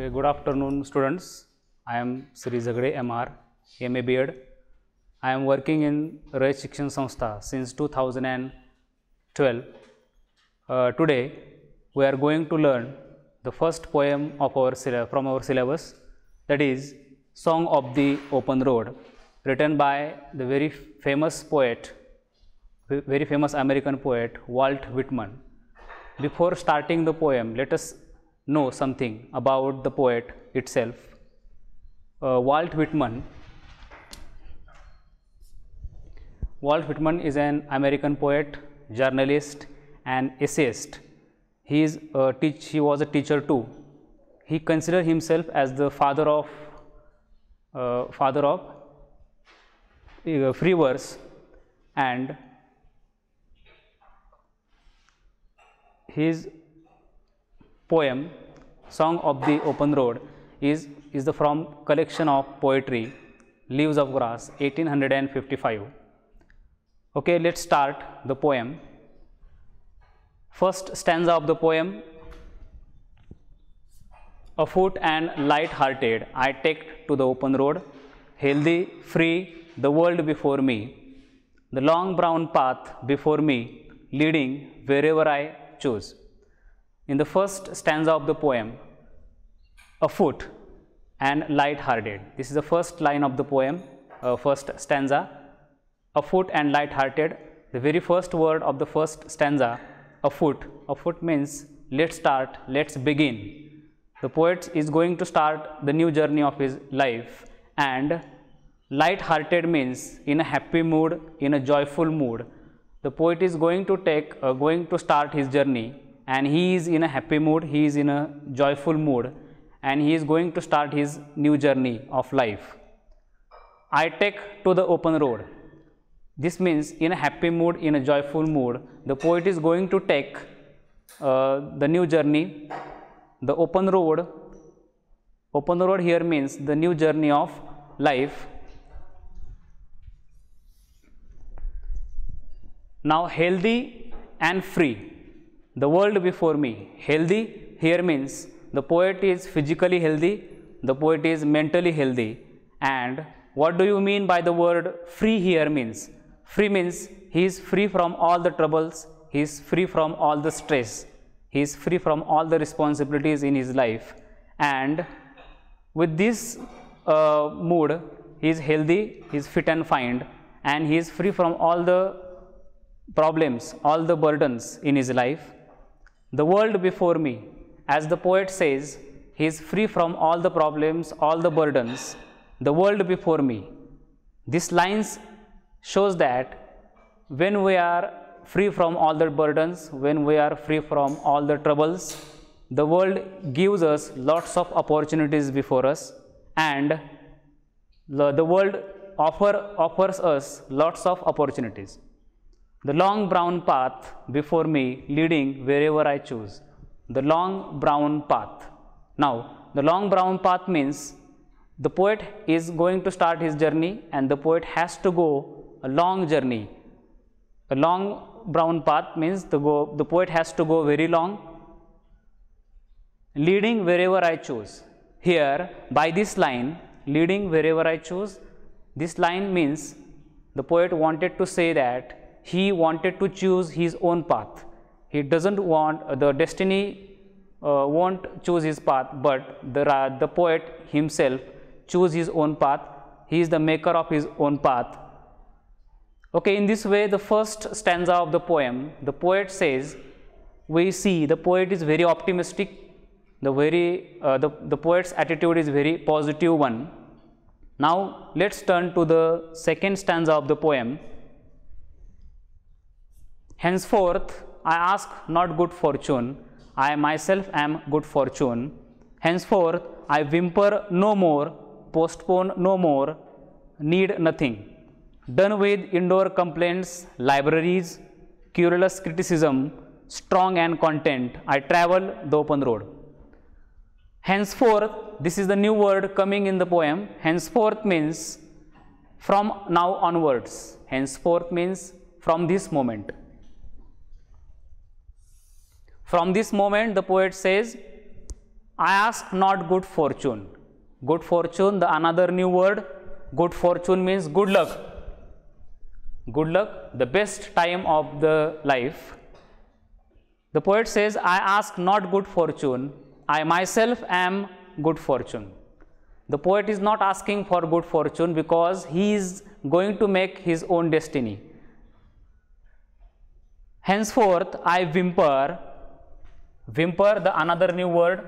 Okay, good afternoon students. I am Sri Zagade MR, MA B.Ed. I am working in Rayat Shikshan Sanstha since 2012. Today we are going to learn the first poem of from our syllabus, that is Song of the Open Road, written by the very famous poet, very famous American poet Walt Whitman. Before starting the poem, let us know something about the poet itself. Walt Whitman is an American poet, journalist and essayist. He was a teacher too. He considered himself as the father of free verse, and his poem Song of the Open Road is from collection of poetry Leaves of Grass, 1855. Okay, let's start the poem. First stanza of the poem: afoot and light-hearted, I take to the open road, healthy, free, the world before me, the long brown path before me, leading wherever I choose. In the first stanza of the poem, afoot and light-hearted. This is the first line of the poem, first stanza. Afoot and light-hearted. The very first word of the first stanza, afoot. Afoot means let's start, let's begin. The poet is going to start the new journey of his life, and light-hearted means in a happy mood, in a joyful mood. The poet is going to start his journey, and he is in a happy mood, he is in a joyful mood, and he is going to start his new journey of life. I take to the open road. This means in a happy mood, in a joyful mood, the poet is going to take the new journey, the open road. Open road here means the new journey of life. Now, healthy and free, the world before me. Healthy here means the poet is physically healthy, the poet is mentally healthy. And what do you mean by the word free here means? Free means he is free from all the troubles, he is free from all the stress, he is free from all the responsibilities in his life. And with this mood, he is healthy, he is fit and fine, and he is free from all the problems, all the burdens in his life. The world before me, as the poet says, he is free from all the problems, all the burdens. The world before me. This lines shows that when we are free from all the burdens, when we are free from all the troubles, the world gives us lots of opportunities before us, and the world offers us lots of opportunities. The long brown path before me, leading wherever I choose. The long brown path. Now, the long brown path means the poet is going to start his journey, and the poet has to go a long journey. A long brown path means the poet has to go very long, leading wherever I choose. Here, by this line, leading wherever I choose, this line means the poet wanted to say that he wanted to choose his own path. He doesn't want, the destiny won't choose his path, but the poet himself choose his own path. He is the maker of his own path. Okay, in this way, the first stanza of the poem, the poet says, we see the poet is very optimistic. The poet's attitude is very positive one. Now, let's turn to the second stanza of the poem. Henceforth, I ask not good fortune, I myself am good fortune. Henceforth, I whimper no more, postpone no more, need nothing. Done with indoor complaints, libraries, querulous criticism, strong and content, I travel the open road. Henceforth, this is the new word coming in the poem. Henceforth means from now onwards. Henceforth means from this moment. From this moment, the poet says, I ask not good fortune. Good fortune, the another new word. Good fortune means good luck. Good luck, the best time of the life. The poet says, I ask not good fortune, I myself am good fortune. The poet is not asking for good fortune because he is going to make his own destiny. Henceforth, I whimper. Whimper, the another new word.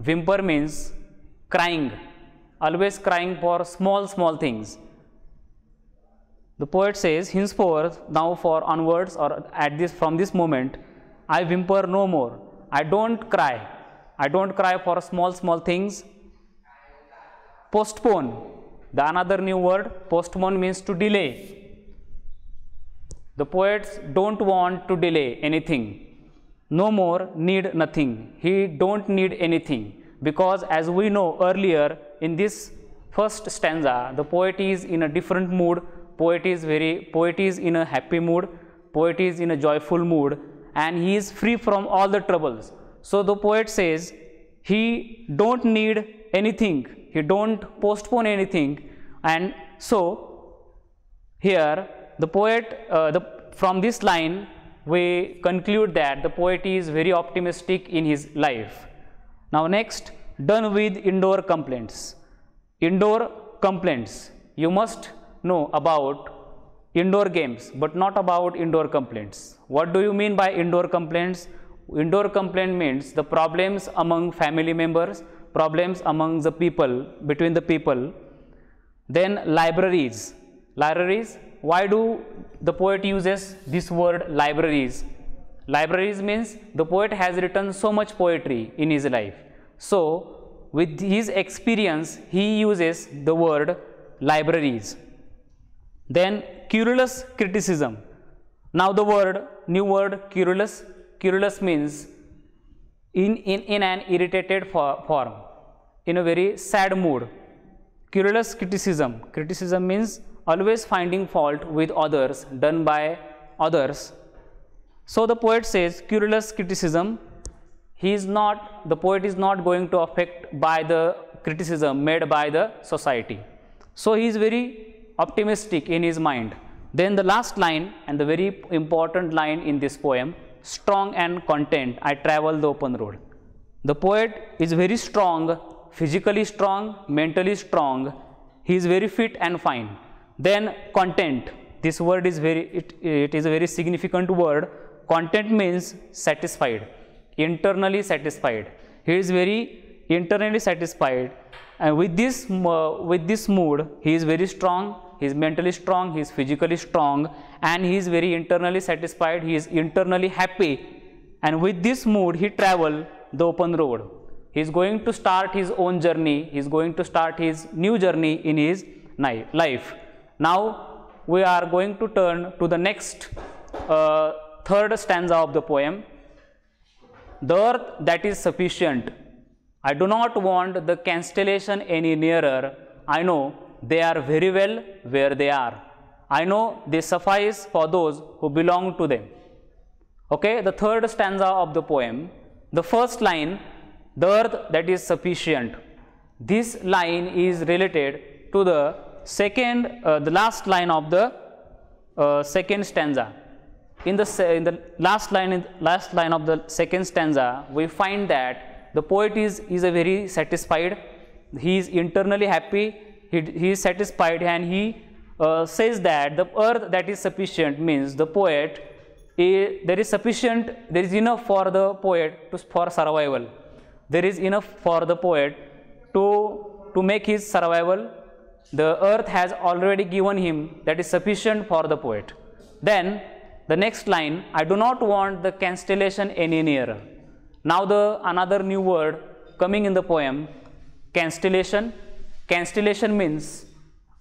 Whimper means crying, always crying for small things. The poet says, henceforth, now for onwards or from this moment, I whimper no more. I don't cry. I don't cry for small things. Postpone, the another new word. Postpone means to delay. The poets don't want to delay anything. No more, need nothing. He don't need anything, because as we know earlier in this first stanza, the poet is in a different mood. Poet is in a happy mood. Poet is in a joyful mood, and he is free from all the troubles. So the poet says he don't need anything. He don't postpone anything. And so here the poet, from this line we conclude that the poet is very optimistic in his life. Now next, done with indoor complaints. Indoor complaints, you must know about indoor games, but not about indoor complaints. What do you mean by indoor complaints? Indoor complaint means the problems among family members, problems among the people, between the people. Then libraries. Libraries, why do the poet uses this word libraries? Libraries means the poet has written so much poetry in his life. So with his experience, he uses the word libraries. Then querulous criticism. Now the new word querulous. Querulous means in an irritated form, in a very sad mood. Querulous criticism. Criticism means always finding fault with others, done by others. So the poet says querulous criticism. The poet is not going to affect by the criticism made by the society. So he is very optimistic in his mind. Then the last line, and the very important line in this poem, strong and content, I travel the open road. The poet is very strong, physically strong, mentally strong. He is very fit and fine. Then content, this word is it is a very significant word. Content means satisfied, internally satisfied. He is very internally satisfied, and with this mood, he is very strong. He is mentally strong, he is physically strong, and he is very internally satisfied. He is internally happy, and with this mood, he travel the open road. He is going to start his own journey. He is going to start his new journey in his life. Now we are going to turn to the next third stanza of the poem. The earth that is sufficient. I do not want the constellation any nearer. I know they are very well where they are. I know they suffice for those who belong to them. Okay, the third stanza of the poem. The first line, the earth that is sufficient. This line is related to the the last line of the second stanza. In the last line of the second stanza, we find that the poet is a very satisfied. He is internally happy. He is satisfied, and he says that the earth that is sufficient means the poet. There is enough for the poet for survival. There is enough for the poet to make his survival. The earth has already given him, that is sufficient for the poet. Then the next line, I do not want the constellation any nearer. Now another new word coming in the poem, constellation. Constellation means,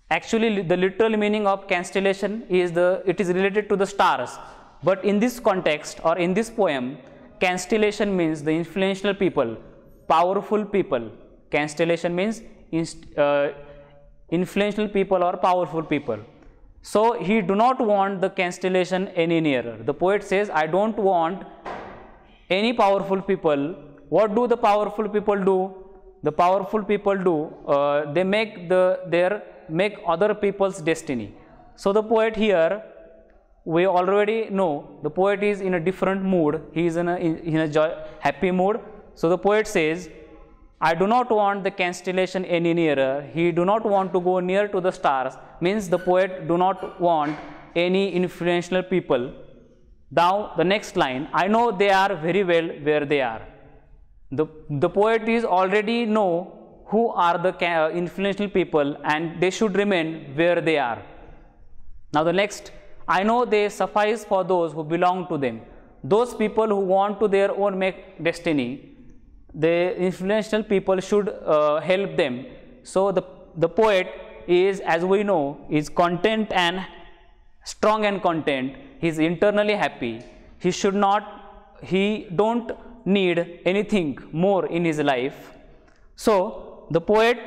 actually the literal meaning of constellation is it is related to the stars. But in this context or in this poem, constellation means the influential people, powerful people. Constellation means influential people or powerful people. So he do not want the constellation any nearer. The poet says, I don't want any powerful people What do the powerful people do? The powerful people do, they make other people's destiny. So the poet here, we already know the poet is in a different mood. He is in a happy mood. So the poet says, I do not want the constellation any nearer. He do not want to go near to the stars. Means the poet do not want any influential people. Now the next line, I know they are very well where they are. The poet is already know who are the influential people and they should remain where they are. Now the next, I know they suffice for those who belong to them. Those people who want to their own make destiny, the influential people should help them. So the poet is, as we know, is content and strong and content. He is internally happy. He don't need anything more in his life. So the poet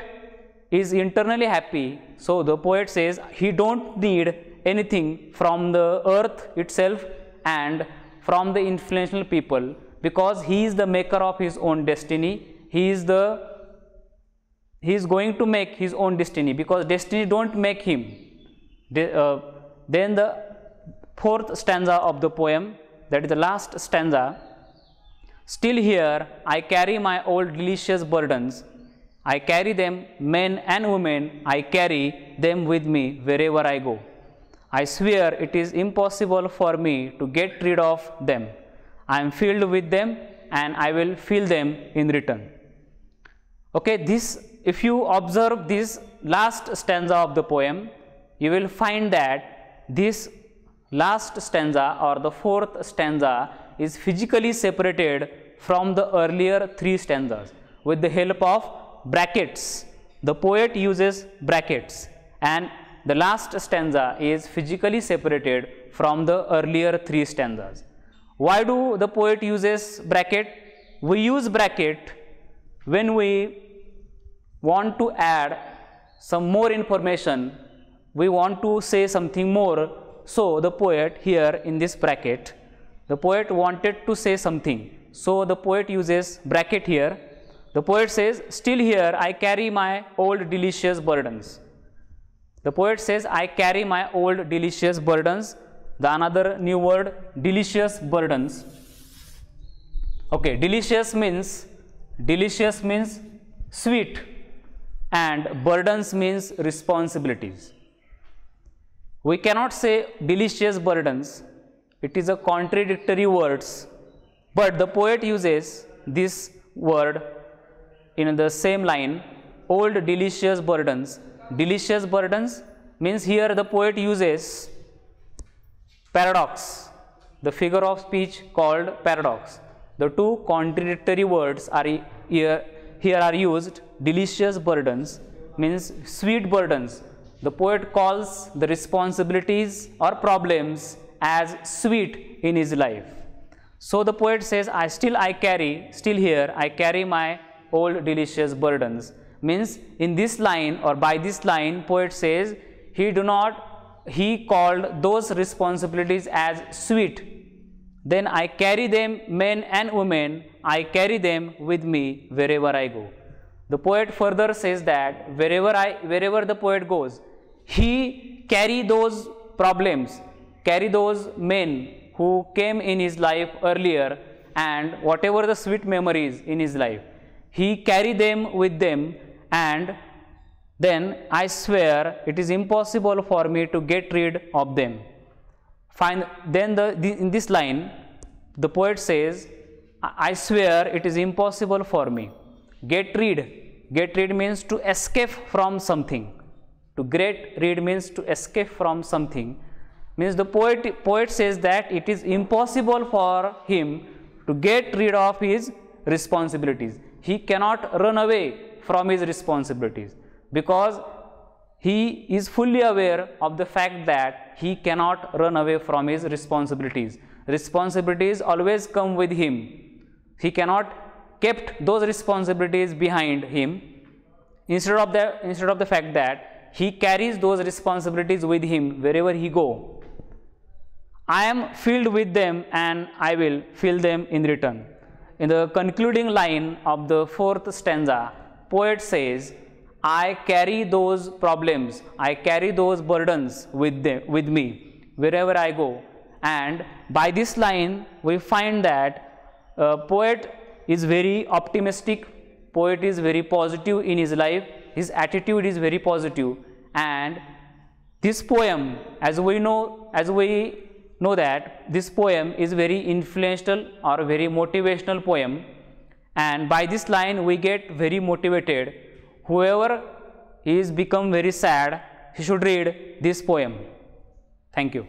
is internally happy. So the poet says he don't need anything from the earth itself and from the influential people, because he is the maker of his own destiny. He is going to make his own destiny, because destiny don't make him. Then the fourth stanza of the poem, that is the last stanza. Still here I carry my old delicious burdens. I carry them, men and women, I carry them with me wherever I go. I swear it is impossible for me to get rid of them. I am filled with them and I will fill them in return. Okay, if you observe this last stanza of the poem, you will find that this last stanza or the fourth stanza is physically separated from the earlier three stanzas with the help of brackets. The poet uses brackets, and the last stanza is physically separated from the earlier three stanzas. Why do the poet uses bracket? We use bracket when we want to add some more information, we want to say something more. So the poet here in this bracket, the poet wanted to say something. So the poet uses bracket here. The poet says, still here I carry my old delicious burdens. The poet says, I carry my old delicious burdens. The another new word, delicious burdens. Okay, delicious means sweet, and burdens means responsibilities. We cannot say delicious burdens. It is a contradictory words, but the poet uses this word in the same line, old delicious burdens. Delicious burdens means here the poet uses paradox, the figure of speech called paradox. The two contradictory words are here are used. Delicious burdens means sweet burdens. The poet calls the responsibilities or problems as sweet in his life. So the poet says, still here I carry my old delicious burdens. Means in this line or by this line, poet says he called those responsibilities as sweet. Then I carry them, men and women, I carry them with me wherever I go. The poet further says that wherever the poet goes, he carry those problems, carry those men who came in his life earlier, and whatever the sweet memories in his life, he carry them with them, and then I swear it is impossible for me to get rid of them. Then in this line, the poet says, I swear it is impossible for me. Get rid means to escape from something. To get rid means to escape from something. Means the poet says that it is impossible for him to get rid of his responsibilities. He cannot run away from his responsibilities, because he is fully aware of the fact that he cannot run away from his responsibilities. Responsibilities always come with him. He cannot kept those responsibilities behind him. Instead of the fact that he carries those responsibilities with him wherever he go. I am filled with them and I will fill them in return. in the concluding line of the fourth stanza, poet says, I carry those problems, I carry those burdens with me wherever I go. And by this line, we find that poet is very optimistic, poet is very positive in his life, his attitude is very positive, and this poem, as we know that this poem is very influential or very motivational poem, and by this line we get very motivated. Whoever is become very sad, he should read this poem. Thank you.